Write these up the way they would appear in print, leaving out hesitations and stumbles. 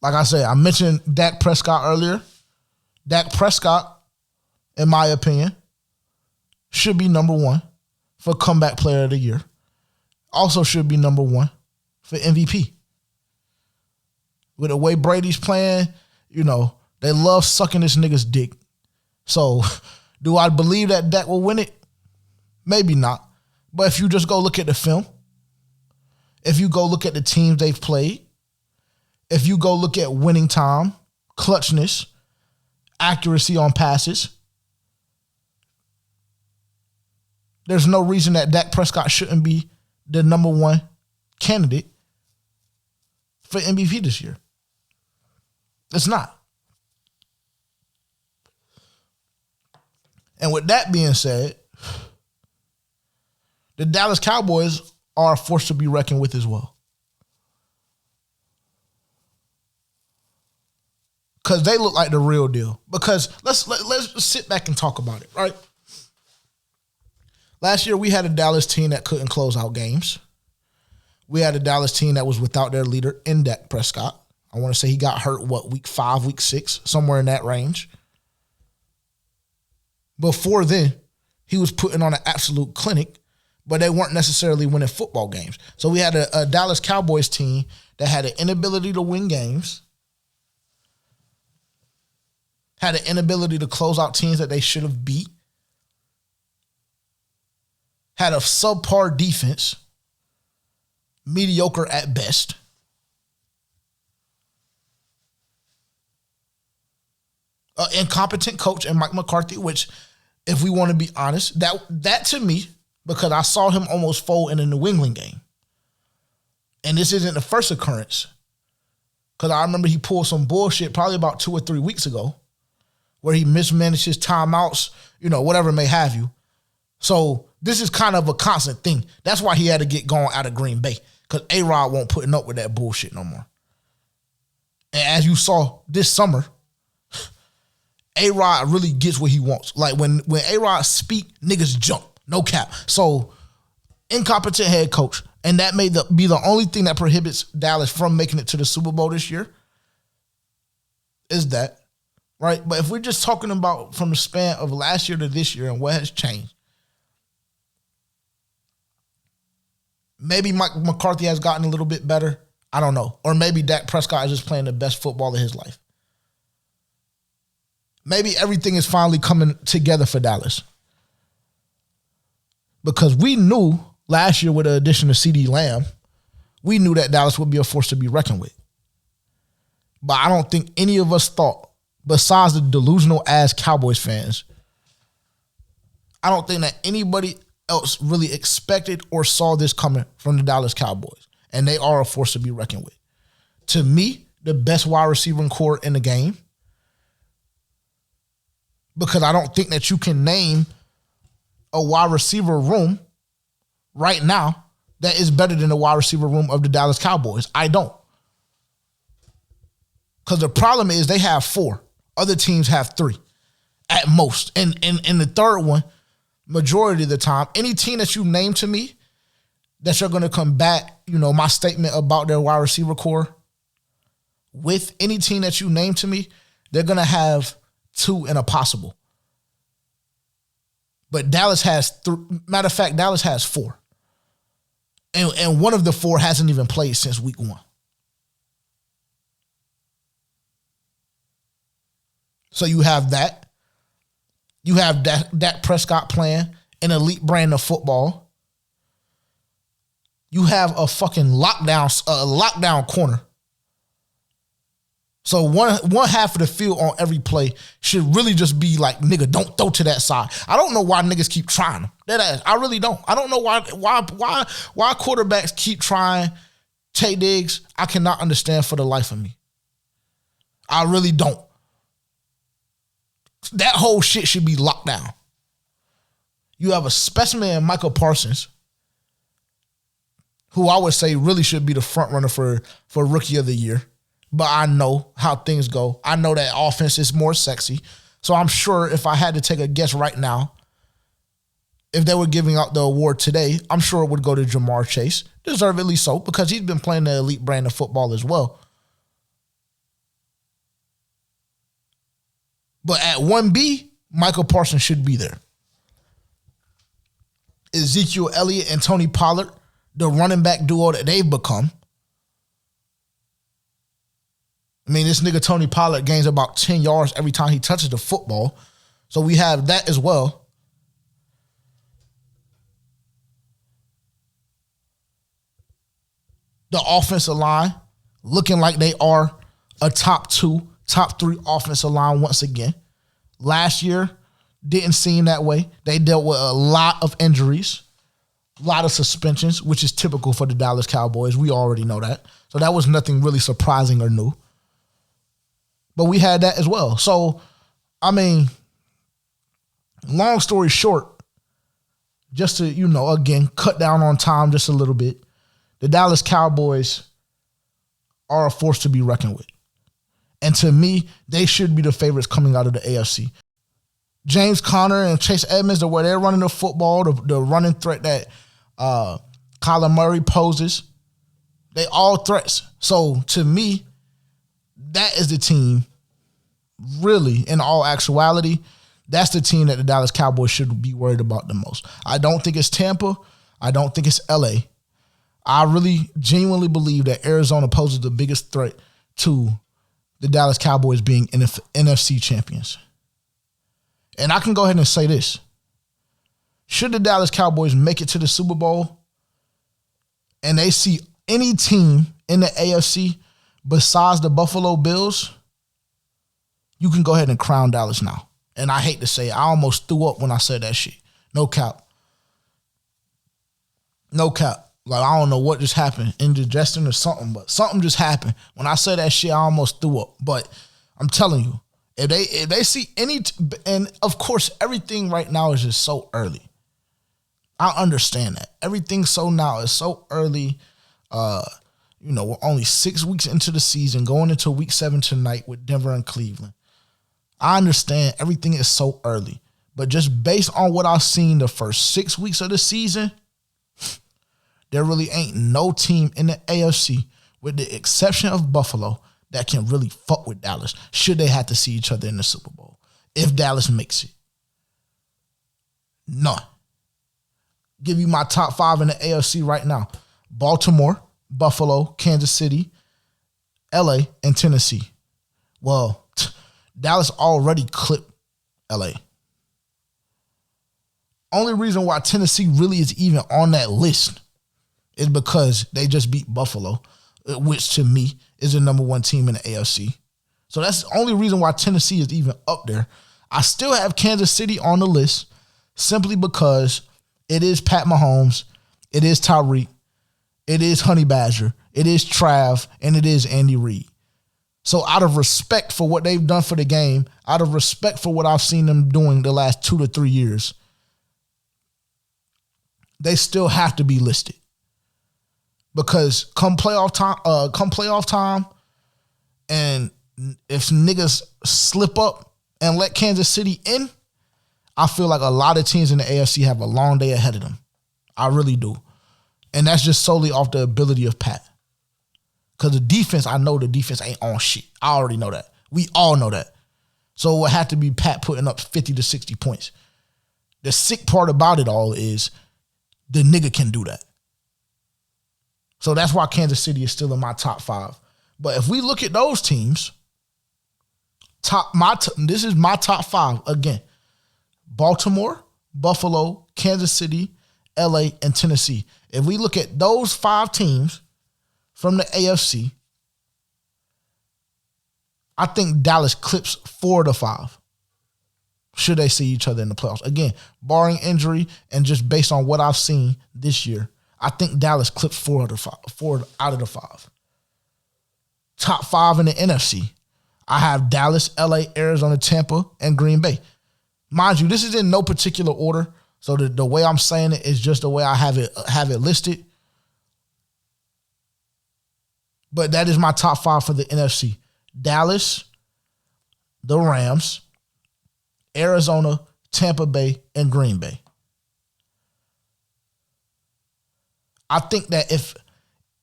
like I said, I mentioned Dak Prescott earlier. Dak Prescott, in my opinion, should be number one for comeback player of the year. Also should be number one for MVP. With the way Brady's playing, they love sucking this nigga's dick. So, do I believe that Dak will win it? Maybe not. But if you just go look at the film, if you go look at the teams they've played, if you go look at winning time, clutchness, accuracy on passes, there's no reason that Dak Prescott shouldn't be the number one candidate for MVP this year. It's not. And with that being said, the Dallas Cowboys are a force to be reckoned with as well. Because they look like the real deal. Because let's sit back and talk about it, right? Last year, we had a Dallas team that couldn't close out games. We had a Dallas team that was without their leader in Dak Prescott. I want to say he got hurt, week 5, week 6, somewhere in that range. Before then, he was putting on an absolute clinic, but they weren't necessarily winning football games. So we had a Dallas Cowboys team that had an inability to win games, had an inability to close out teams that they should have beat, had a subpar defense, mediocre at best. An incompetent coach in Mike McCarthy, which, if we want to be honest, that to me, because I saw him almost fold in a New England game. And this isn't the first occurrence. Because I remember he pulled some bullshit probably about 2 or 3 weeks ago where he mismanaged his timeouts, whatever it may have you. So this is kind of a constant thing. That's why he had to get gone out of Green Bay, because A-Rod won't putting up with that bullshit no more. And as you saw this summer, A-Rod really gets what he wants. Like when A-Rod speak, niggas jump. No cap. So incompetent head coach. And that may be the only thing that prohibits Dallas from making it to the Super Bowl this year. Is that, right? But if we're just talking about from the span of last year to this year and what has changed, maybe Mike McCarthy has gotten a little bit better. I don't know. Or maybe Dak Prescott is just playing the best football of his life. Maybe everything is finally coming together for Dallas. Because we knew last year with the addition of CeeDee Lamb, we knew that Dallas would be a force to be reckoned with. But I don't think any of us thought, besides the delusional ass Cowboys fans, I don't think that anybody else really expected or saw this coming from the Dallas Cowboys. And they are a force to be reckoned with. To me, the best wide receiving core in the game. Because I don't think that you can name a wide receiver room right now that is better than the wide receiver room of the Dallas Cowboys. I don't. Because the problem is they have 4. Other teams have 3 at most. And the third one, majority of the time, any team that you name to me that you're going to combat, my statement about their wide receiver core with, any team that you name to me, they're going to have 2 and a possible. But Dallas has, matter of fact, Dallas has 4. And one of the 4 hasn't even played since week 1. So you have that. You have Dak Prescott playing an elite brand of football. You have a fucking lockdown corner. So one half of the field on every play should really just be like, nigga, don't throw to that side. I don't know why niggas keep trying. I really don't. I don't know why quarterbacks keep trying Tay Diggs. I cannot understand for the life of me. I really don't. That whole shit should be locked down. You have a specimen in Michael Parsons, who I would say really should be the front runner for Rookie of the Year. But I know how things go. I know that offense is more sexy. So I'm sure if I had to take a guess right now, if they were giving out the award today, I'm sure it would go to Jamar Chase. Deservedly so, because he's been playing the elite brand of football as well. But at 1B, Michael Parsons should be there. Ezekiel Elliott and Tony Pollard, the running back duo that they've become. I mean, this nigga Tony Pollard gains about 10 yards every time he touches the football. So we have that as well. The offensive line looking like they are a top 2, top 3 offensive line once again. Last year didn't seem that way. They dealt with a lot of injuries, a lot of suspensions, which is typical for the Dallas Cowboys. We already know that. So that was nothing really surprising or new. But we had that as well. So, I mean, long story short, just to, again, cut down on time just a little bit, the Dallas Cowboys are a force to be reckoned with. And to me, they should be the favorites coming out of the AFC. James Conner and Chase Edmonds, the way they're running the football, the running threat that Kyler Murray poses, they all threats. So to me, that is the team, really, in all actuality, that's the team that the Dallas Cowboys should be worried about the most. I don't think it's Tampa. I don't think it's LA. I really genuinely believe that Arizona poses the biggest threat to the Dallas Cowboys being NFC champions. And I can go ahead and say this. Should the Dallas Cowboys make it to the Super Bowl and they see any team in the AFC besides the Buffalo Bills, you can go ahead and crown Dallas now. And I hate to say it, I almost threw up when I said that shit. No cap. No cap. Like, I don't know what just happened, indigestion or something, but something just happened. When I said that shit, I almost threw up. But I'm telling you, if they see any, and of course, everything right now is just so early. I understand that. Everything now is so early. We're only 6 weeks into the season, going into week 7 tonight with Denver and Cleveland. I understand everything is so early, but just based on what I've seen the first 6 weeks of the season, there really ain't no team in the AFC, with the exception of Buffalo, that can really fuck with Dallas should they have to see each other in the Super Bowl. If Dallas makes it. None. Give you my top 5 in the AFC right now. Baltimore, Buffalo, Kansas City, LA, and Tennessee. Well, Dallas already clipped LA. Only reason why Tennessee really is even on that list is because they just beat Buffalo, which to me is the number 1 team in the AFC. So that's the only reason why Tennessee is even up there. I still have Kansas City on the list simply because it is Pat Mahomes, it is Tyreek, it is Honey Badger, it is Trav, and it is Andy Reid. So out of respect for what they've done for the game, out of respect for what I've seen them doing the last 2 to 3 years, they still have to be listed. Because come playoff time, and if niggas slip up and let Kansas City in, I feel like a lot of teams in the AFC have a long day ahead of them. I really do. And that's just solely off the ability of Pat. Because the defense, I know the defense ain't on shit. I already know that. We all know that. So it would have to be Pat putting up 50 to 60 points. The sick part about it all is the nigga can do that. So that's why Kansas City is still in my top 5. But if we look at those teams, this is my top 5 again. Baltimore, Buffalo, Kansas City, LA, and Tennessee. If we look at those 5 teams from the AFC, I think Dallas clips 4 of the 5. Should they see each other in the playoffs? Again, barring injury and just based on what I've seen this year, I think Dallas clips 4 out of the 5. Top 5 in the NFC. I have Dallas, LA, Arizona, Tampa, and Green Bay. Mind you, this is in no particular order. So the way I'm saying it is just the way I have it listed. But that is my top 5 for the NFC. Dallas, the Rams, Arizona, Tampa Bay, and Green Bay. I think that if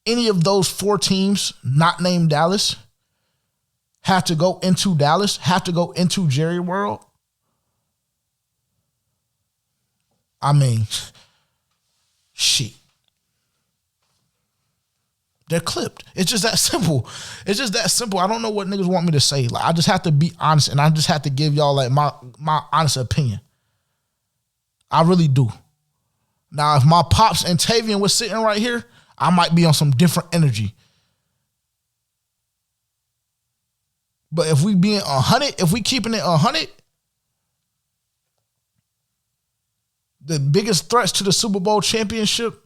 any of those 4 teams not named Dallas have to go into Dallas, have to go into Jerry World. I mean, shit. They're clipped. It's just that simple. It's just that simple. I don't know what niggas want me to say. Like, I just have to be honest, and I just have to give y'all like my honest opinion. I really do. Now, if my pops and Tavian was sitting right here, I might be on some different energy. But if we being 100, if we keeping it 100, the biggest threats to the Super Bowl championship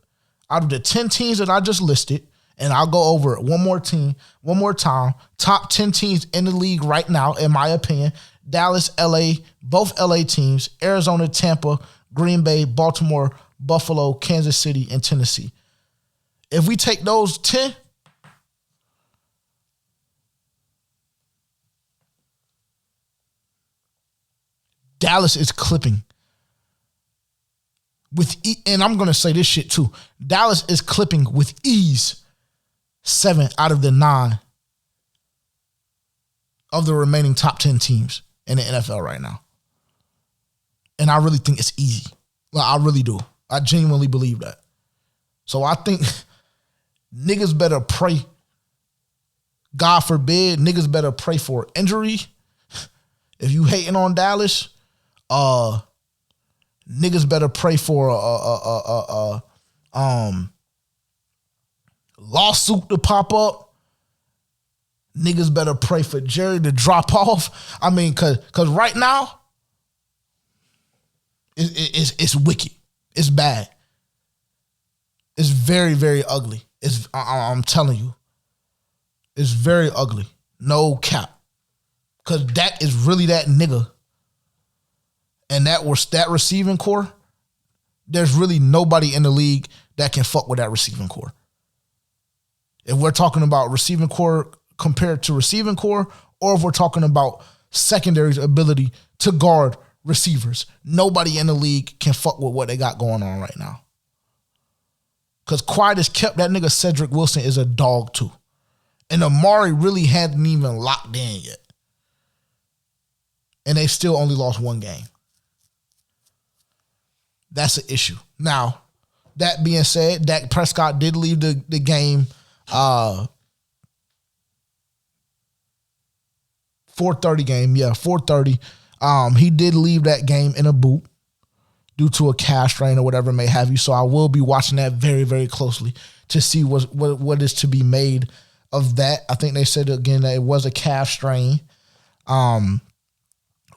out of the 10 teams that I just listed, and I'll go over it one more time. Top 10 teams in the league right now, in my opinion: Dallas, LA, both LA teams, Arizona, Tampa, Green Bay, Baltimore, Buffalo, Kansas City, and Tennessee. If we take those 10, Dallas is clipping. And I'm going to say this shit too. Dallas is clipping with ease 7 out of the 9 of the remaining top 10 teams in the NFL right now. And I really think it's easy. Like, I really do. I genuinely believe that. So I think niggas better pray. God forbid, niggas better pray for injury. If you hating on Dallas, niggas better pray for a lawsuit to pop up. Niggas better pray for Jerry to drop off. I mean, cause right now, it's wicked. It's bad. It's very, very ugly. I'm telling you, it's very ugly. No cap. Cause Dak is really that nigga. And that receiving core, there's really nobody in the league that can fuck with that receiving core. If we're talking about receiving core compared to receiving core, or if we're talking about secondary's ability to guard receivers, nobody in the league can fuck with what they got going on right now. Because quiet as kept, that nigga Cedric Wilson is a dog too. And Amari really hadn't even locked in yet. And they still only lost 1 game. That's an issue. Now, that being said, Dak Prescott did leave the game 4:30 game. Yeah, 4:30. He did leave that game in a boot due to a calf strain or whatever may have you. So I will be watching that very, very closely to see what is to be made of that. I think they said again that it was a calf strain.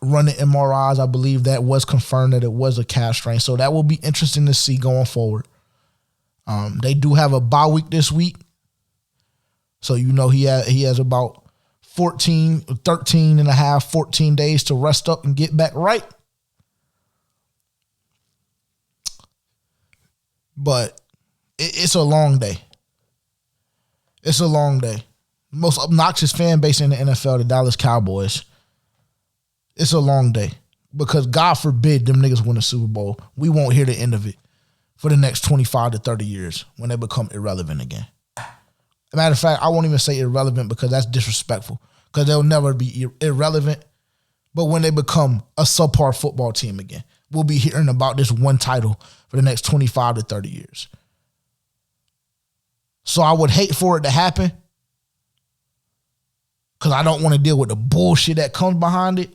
Running MRIs, I believe that was confirmed that it was a calf strain. So that will be interesting to see going forward. They do have a bye week this week. So, you know, he has about 13 and a half, 14 days to rest up and get back right. But it's a long day. It's a long day. Most obnoxious fan base in the NFL, the Dallas Cowboys. It's a long day because God forbid them niggas win a Super Bowl. We won't hear the end of it for the next 25 to 30 years when they become irrelevant again. Matter of fact, I won't even say irrelevant because that's disrespectful because they'll never be irrelevant. But when they become a subpar football team again, we'll be hearing about this one title for the next 25 to 30 years. So I would hate for it to happen because I don't want to deal with the bullshit that comes behind it.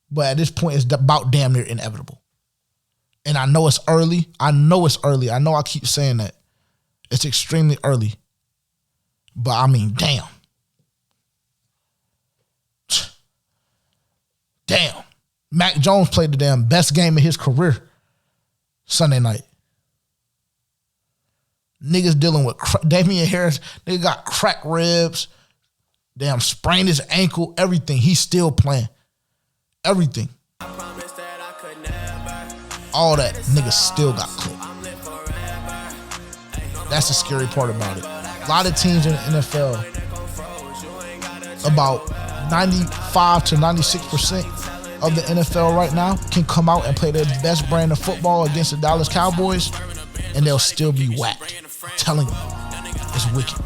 But at this point, it's about damn near inevitable. And I know it's early. I know I keep saying that. It's extremely early. But I mean, damn. Damn. Mac Jones played the damn best game of his career Sunday night. Niggas dealing with Damian Harris. Nigga got cracked ribs. Damn, sprained his ankle. Everything. He's still playing. Everything. All that. Niggas still got clipped. That's the scary part about it. A lot of teams in the NFL, about 95 to 96% of the NFL right now can come out and play their best brand of football against the Dallas Cowboys, and they'll still be whacked. I'm telling you, it's wicked.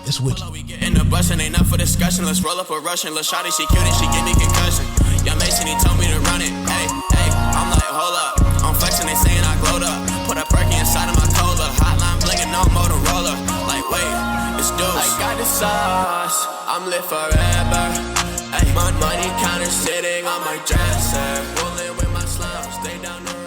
It's wicked. In the bus and ain't up for discussion. Let's roll up a Russian. Lil' shawty, she cute and she give me concussion. Young Mason, he told me to run it. Hey, hey, I'm like, hold up. I'm flexing, they saying I glowed up. Put a perky inside of my cola. Hotline blingin', no Motorola. Like, wait, it's deuce. I got the sauce, I'm lit forever. Ay, my money counter sitting on my dresser. Rolling with my slums, stay down the road.